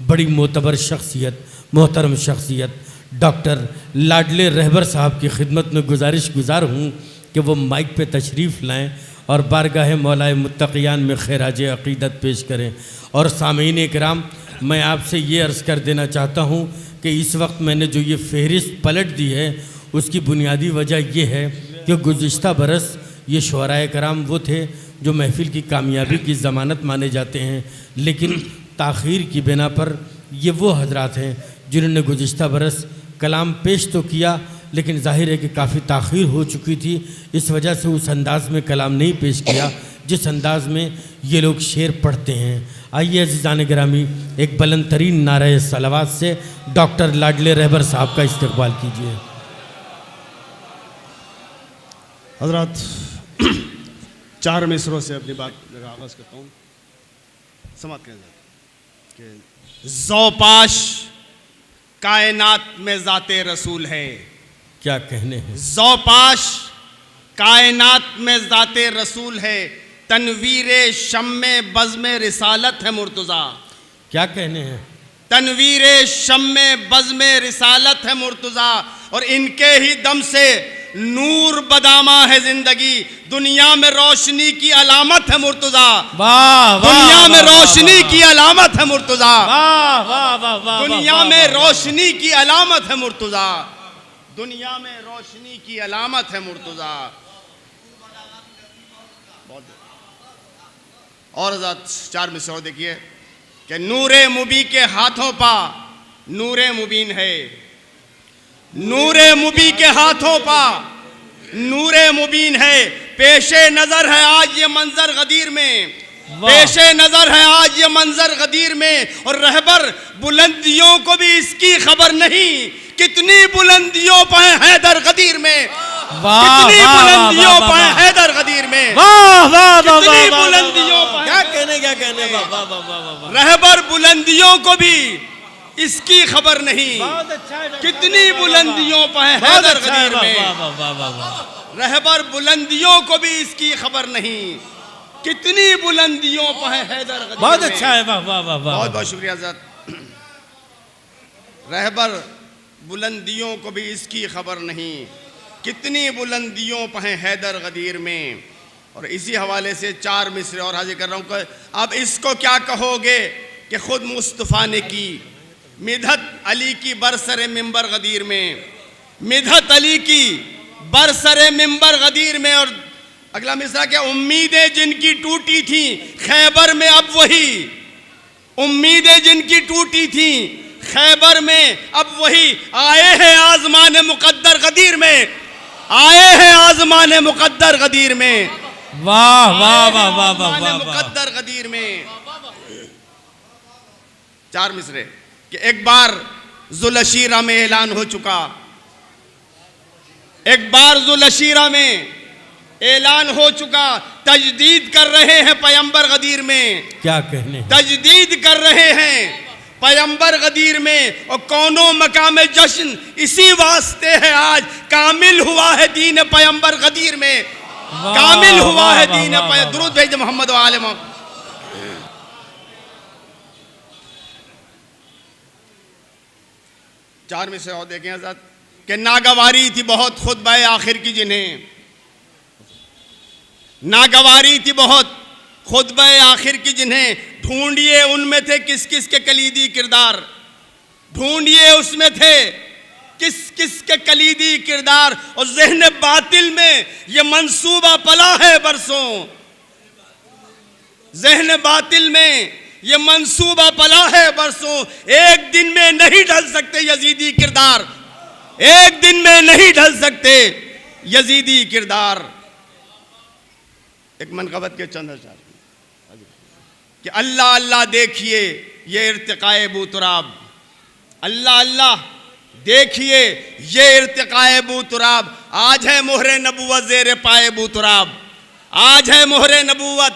बड़ी मोतबर शख्सियत, मोहतरम शख्सियत डॉक्टर लाडले रहबर साहब की खिदमत में गुजारिश गुजार हूँ कि वो माइक पे तशरीफ़ लाएँ और बारगाह मौलाए मुत्तक़ियान में खैराज अक़ीदत पेश करें। और सामीन इकराम, मैं आपसे ये अर्ज़ कर देना चाहता हूँ कि इस वक्त मैंने जो ये फ़हरिस्त पलट दी है उसकी बुनियादी वजह ये है कि गुज़िश्ता बरस ये शुअराए कराम वो थे जो महफ़िल की कामयाबी की ज़मानत माने जाते हैं, लेकिन ताख़ीर की बिना पर ये वो हजरात हैं जिन्होंने गुज़िश्ता बरस कलाम पेश तो किया लेकिन ज़ाहिर है कि काफ़ी ताख़ीर हो चुकी थी, इस वजह से उस अंदाज़ में कलाम नहीं पेश किया जिस अंदाज़ में ये लोग शेर पढ़ते हैं। आइए अज़ीज़ान गिरामी, एक बुलंद तरीन नारे सलावत से डॉक्टर लाडले रहबर साहब का इस्तकबाल कीजिए। हजरत, 4 मिसरों से अपनी बात का आगाज़ करता हूँ। समात करें कि ज़ौपाश कायनात में ज़ाते रसूल है। क्या कहने हैं? ज़ौपाश कायनात में ज़ाते रसूल है, तनवीरे शम्मे बज़्मे रिसालत है मुर्तज़ा। क्या कहने हैं? तनवीरे शम्मे बज़्मे रिसालत है मुर्तज़ा, और इनके ही दम से नूर बदामा है जिंदगी, दुनिया में रोशनी की अलामत है मुर्तज़ा। वाह, दुनिया में रोशनी की अलामत है मुर्तज़ा। वाह वाह वाह वाह, दुनिया में रोशनी की अलामत है मुर्तज़ा। दुनिया में रोशनी की अलामत है मुर्तज़ा। और हज़रत 4 मिसरे और देखिए कि नूरे मुबी के हाथों पा नूरे मुबीन है। नूरे मुबी के हाथों पा नूरे मुबीन है, पेशे नजर है आज ये मंजर गदीर में, पेशे नजर है आज ये मंजर गदीर में। और रहबर बुलंदियों को भी इसकी खबर नहीं, कितनी बुलंदियों पाए हैदर गदीर में, कितनी बुलंदियों पाए हैदर गदीर में। वाह वाह वाह, कितनी बुलंदियों पाए, क्या कहने वाह वाह वाह वाह। रहबर बुलंदियों को भी इसकी खबर नहीं, बहुत अच्छा है, कितनी बुलंदियों पर है हैदर गदीर में। रहबर बुलंदियों को भी इसकी खबर नहीं, कितनी बुलंदियों पर है हैदर गदीर में। बहुत अच्छा है, वाह वाह वाह। बहुत बहुत शुक्रिया हज़रत। रहबर बुलंदियों को भी इसकी खबर नहीं, कितनी बुलंदियों पर है हैदर गदीर में। और इसी हवाले से 4 मिसरे और हाजिर कर रहा हूँ कि अब इसको क्या कहोगे कि खुद मुस्तफ़ा ने की मिधत अली की बरसरे मिंबर गदीर में, मिधत अली की बरसरे मिंबर गदीर में। और अगला मिसरा क्या, उम्मीदें जिनकी टूटी थी खैबर में अब वही, उम्मीदें जिनकी टूटी थी खैबर में अब वही, आए हैं आज़माने मुक़द्दर गदीर में, आए हैं आज़माने मुक़द्दर गदीर में। वाह वाह वाह वाह वाह, मुक़द्दर गदीर में। 4 मिसरे कि एक बार ज़ुलशीरा में ऐलान हो चुका, एक बार ज़ुलशीरा में ऐलान हो चुका, तजदीद कर रहे हैं पैगंबर गदीर में। क्या कहने, तजदीद कर रहे हैं पैगंबर गदीर में। और कौनो मकाम जश्न इसी वास्ते है आज, कामिल हुआ है दीन पैगंबर गदीर में, कामिल हुआ है दीन। दुरूद भेज मोहम्मद व आले मोहम्मद। 4 में से और देखें हज़रत कि नागवारी थी बहुत खुतबा आखिर की, जिन्हें नागवारी थी बहुत खुतबा आखिर की, जिन्हें ढूंढिए उनमें थे किस किस के कलीदी किरदार, ढूंढिए उसमें थे किस किस के कलीदी किरदार। और ज़हन बातिल में ये मंसूबा पला है बरसों, ज़हन बातिल में ये मंसूबा पला है बरसों। एक दिन में नहीं ढल सकते यजीदी किरदार, एक दिन में नहीं ढल सकते यजीदी किरदार। एक मनक़बत के चंद अशआर कि अल्लाह अल्लाह देखिए ये इर्तिकाए बूतराब, अल्लाह अल्लाह देखिए ये इर्तिकाए बूतराब। आज है मोहरे नबूवत ज़ेरे पाए बूतराब, आज है मोहरे नबूवत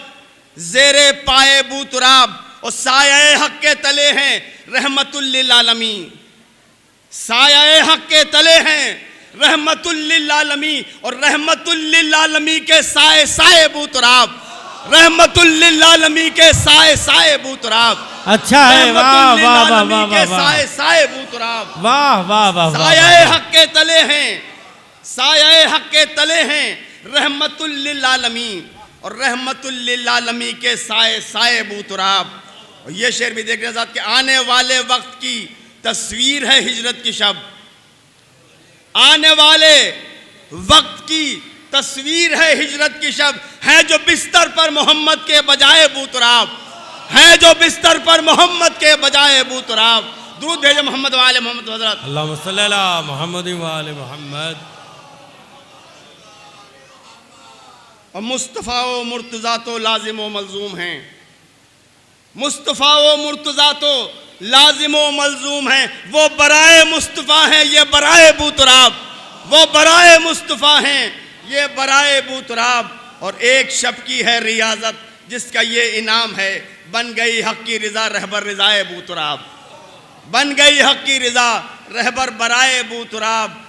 ज़ेरे पाए बूतराब। और साये हक के तले हैं रहमतुल लिल आलमीन, साये हक के तले हैं रहमतुल लिल आलमीन। और रहमतुल लिल आलमीन के साए साए बूतराब, रहमतुल लिल आलमीन के साए साए बूतराब। अच्छा है। वाह वाह वाह वाह रहमतुल वाह के वाह साए साए बूतराब, वाह वाह वाह वाह साये हक के तले हैं, साये हक के तले हैं रहमतुल लिल आलमीन, और रहमतुल लिल आलमीन के साए साए बूतराब। और ये शेर भी देख रहे साथ के आने वाले वक्त की तस्वीर है हिजरत की शब, आने वाले वक्त की तस्वीर है हिजरत की शब, है जो बिस्तर पर मोहम्मद के बजाय बूतराब, है जो बिस्तर पर मोहम्मद के बजाय बूतराब। दुरूद भेजो मोहम्मद वाले मोहम्मद हजरत। अल्लाहुम्मा सल्ली अला मुहम्मद व आले मोहम्मद। और मुस्तफ़ा व मुर्तज़ा तो लाजिम व मलजूम हैं, मुस्तफ़ा व मुर्तज़ा तो लाजिम व मलजूम हैं। वो बराए मुस्तफ़ा हैं, ये बराए बूतराब, वो बराए मुस्तफ़ा हैं, ये बराए बूतराब। और एक शब की है रियाजत जिसका ये इनाम है, बन गई हक की रिज़ा रहबर रिज़ाए बूतराब, बन गई हक की रिज़ा रहबर बराए बूतराब।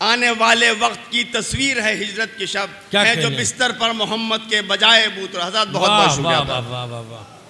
आने वाले वक्त की तस्वीर है हिजरत की शब, है जो बिस्तर पर मोहम्मद के बजाय बूतराब। हज़रत बहुत बहुत शुक्रिया। वाह वाह वाह वाह।